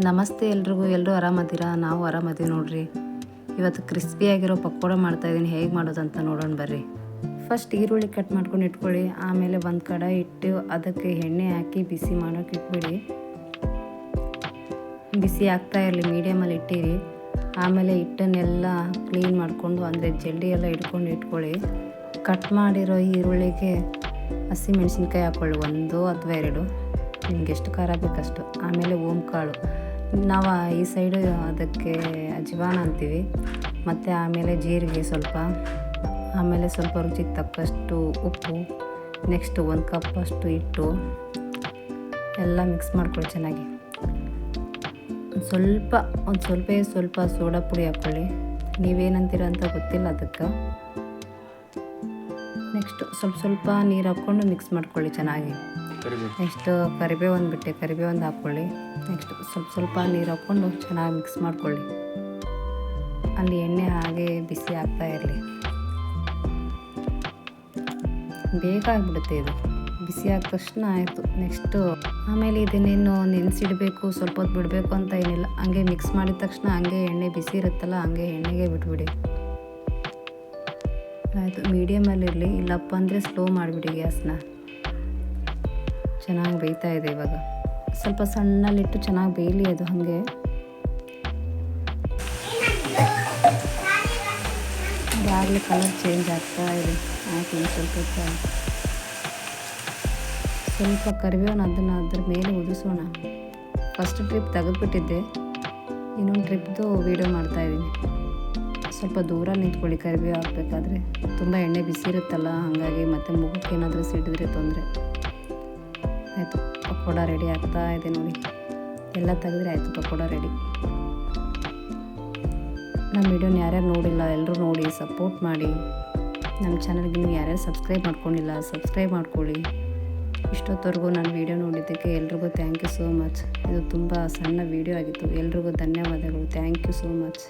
ನಮಸ್ತೆ ಎಲ್ರಿಗೂ. ಎಲ್ಲರೂ ಆರಾಮದ್ದೀರಾ? ನಾವು ಆರಾಮದ್ದೀವಿ ನೋಡ್ರಿ. ಇವತ್ತು ಕ್ರಿಸ್ಪಿಯಾಗಿರೋ ಪಕೋಡ ಮಾಡ್ತಾಯಿದ್ದೀನಿ. ಹೇಗೆ ಮಾಡೋದಂತ ನೋಡೋಣ ಬರ್ರಿ. ಫಸ್ಟ್ ಈರುಳ್ಳಿ ಕಟ್ ಮಾಡ್ಕೊಂಡು ಇಟ್ಕೊಳ್ಳಿ. ಆಮೇಲೆ ಒಂದು ಕಡಾಯಿ ಇಟ್ಟು ಅದಕ್ಕೆ ಎಣ್ಣೆ ಹಾಕಿ ಬಿಸಿ ಮಾಡೋಕೆ ಇಟ್ಬಿಡಿ. ಬಿಸಿ ಆಗ್ತಾ ಇರಲಿ, ಮೀಡಿಯಮಲ್ಲಿ ಇಟ್ಟಿರಿ. ಆಮೇಲೆ ಹಿಟ್ಟನ್ನೆಲ್ಲ ಕ್ಲೀನ್ ಮಾಡಿಕೊಂಡು ಅಂದರೆ ಜಲ್ಡಿ ಎಲ್ಲ ಇಟ್ಕೊಳ್ಳಿ. ಕಟ್ ಮಾಡಿರೋ ಈರುಳ್ಳಿಗೆ ಹಸಿಮೆಣ್ಸಿನ್ಕಾಯಿ ಹಾಕ್ಕೊಳ್ಳಿ, 1 ಅಥವಾ 2, ನಿಮ್ಗೆ ಎಷ್ಟು ಖಾರ ಬೇಕಷ್ಟು. ಆಮೇಲೆ ಕಾಳು, ನಾವು ಈ ಸೈಡು ಅದಕ್ಕೆ ಅಜ್ವಾನ ಅಂತೀವಿ. ಮತ್ತು ಆಮೇಲೆ ಜೀರಿಗೆ ಸ್ವಲ್ಪ, ಆಮೇಲೆ ಸ್ವಲ್ಪ ರುಚಿಗೆ ತಕ್ಕಷ್ಟು ಉಪ್ಪು, ನೆಕ್ಸ್ಟ್ 1 ಕಪ್ ಅಷ್ಟು ಹಿಟ್ಟು ಎಲ್ಲ ಮಿಕ್ಸ್ ಮಾಡ್ಕೊಳ್ಳಿ ಚೆನ್ನಾಗಿ. ಸ್ವಲ್ಪ ಸೋಡಾ ಪುಡಿ ಹಾಕ್ಕೊಳ್ಳಿ. ನೀವೇನಂತೀರ ಅಂತ ಗೊತ್ತಿಲ್ಲ ಅದಕ್ಕೆ. ನೆಕ್ಸ್ಟ್ ಸ್ವಲ್ಪ ನೀರು ಹಾಕ್ಕೊಂಡು ಮಿಕ್ಸ್ ಮಾಡ್ಕೊಳ್ಳಿ ಚೆನ್ನಾಗಿ. ನೆಕ್ಸ್ಟ್ ಕರಿಬೇವು ಹಾಕ್ಕೊಳ್ಳಿ. ನೆಕ್ಸ್ಟ್ ಸ್ವಲ್ಪ ನೀರು ಹಾಕ್ಕೊಂಡು ಚೆನ್ನಾಗಿ ಮಿಕ್ಸ್ ಮಾಡ್ಕೊಳ್ಳಿ. ಅಲ್ಲಿ ಎಣ್ಣೆ ಹಾಗೆ ಬಿಸಿ ಆಗ್ತಾ ಇರಲಿ. ಬೇಗ ಆಗಿಬಿಡುತ್ತೆ ಇದು, ಬಿಸಿ ಆದ ತಕ್ಷಣ ಆಯಿತು. ನೆಕ್ಸ್ಟು ಆಮೇಲೆ ಇದನ್ನೇನು ನೆನೆಸಿಡಬೇಕು, ಸ್ವಲ್ಪ ಹೊತ್ತು ಬಿಡಬೇಕು ಅಂತ ಏನಿಲ್ಲ. ಹಂಗೆ ಮಿಕ್ಸ್ ಮಾಡಿದ ತಕ್ಷಣ ಹಂಗೆ ಎಣ್ಣೆ ಬಿಸಿ ಇರುತ್ತಲ್ಲ, ಹಂಗೆ ಎಣ್ಣೆಗೆ ಬಿಟ್ಬಿಡಿ. ಆಯಿತು, ಮೀಡಿಯಮಲ್ಲಿರಲಿ, ಇಲ್ಲಪ್ಪ ಅಂದರೆ ಸ್ಲೋ ಮಾಡಿಬಿಡಿ ಗ್ಯಾಸ್ನ. ಚೆನ್ನಾಗಿ ಬೇಯ್ತಾ ಇದೆ. ಇವಾಗ ಸ್ವಲ್ಪ ಸಣ್ಣಲ್ಲಿಟ್ಟು ಚೆನ್ನಾಗಿ ಬೇಯಲಿ ಅದು. ಹಾಗೆ ಅದಾಗಲೇ ಕಲರ್ ಚೇಂಜ್ ಆಗ್ತಾ ಇದೆ. ಆಯಿತು, ಸ್ವಲ್ಪ ಕರಿಬೇವನ್ನ ಅದನ್ನು ಅದ್ರ ಮೇಲೆ ಉದಿಸೋಣ. ಫಸ್ಟ್ ಟ್ರಿಪ್ ತೆಗೆದುಬಿಟ್ಟಿದ್ದೆ, ಇನ್ನೊಂದು ಟ್ರಿಪ್ದು ವೀಡಿಯೋ ಮಾಡ್ತಾಯಿದ್ದೀನಿ. ಸ್ವಲ್ಪ ದೂರ ನಿಂತ್ಕೊಳ್ಳಿ ಕರಿಬೇವು ಹಾಕಬೇಕಾದ್ರೆ. ತುಂಬ ಎಣ್ಣೆ ಬಿಸಿ ಇರುತ್ತಲ್ಲ, ಹಾಗಾಗಿ ಮತ್ತು ಮುಖಕ್ಕೆ ಏನಾದರೂ ಸಿಡಿದ್ರೆ ತೊಂದರೆ. ಆಯಿತು, ಪಕೋಡ ರೆಡಿ ಆಗ್ತಾ ಇದೆ ನೋಡಿ. ಎಲ್ಲ ತೆಗೆದ್ರೆ ಆಯಿತು, ಪಕೋಡ ರೆಡಿ. ನಮ್ಮ ವಿಡಿಯೋನ ಯಾರ್ಯಾರು ನೋಡಿಲ್ಲ ಎಲ್ಲರೂ ನೋಡಿ ಸಪೋರ್ಟ್ ಮಾಡಿ. ನಮ್ಮ ಚಾನಲ್ಗೆ ನೀವು ಯಾರ್ಯಾರು ಸಬ್ಸ್ಕ್ರೈಬ್ ಮಾಡ್ಕೊಂಡಿಲ್ಲ ಸಬ್ಸ್ಕ್ರೈಬ್ ಮಾಡ್ಕೊಳ್ಳಿ. ಇಷ್ಟೊತ್ತವರೆಗೂ ನಾನು ವೀಡಿಯೋ ನೋಡಿದ್ದಕ್ಕೆ ಎಲ್ರಿಗೂ ಥ್ಯಾಂಕ್ ಯು ಸೋ ಮಚ್. ಇದು ತುಂಬ ಸಣ್ಣ ವೀಡಿಯೋ ಆಗಿತ್ತು. ಎಲ್ರಿಗೂ ಧನ್ಯವಾದಗಳು. Thank you so much.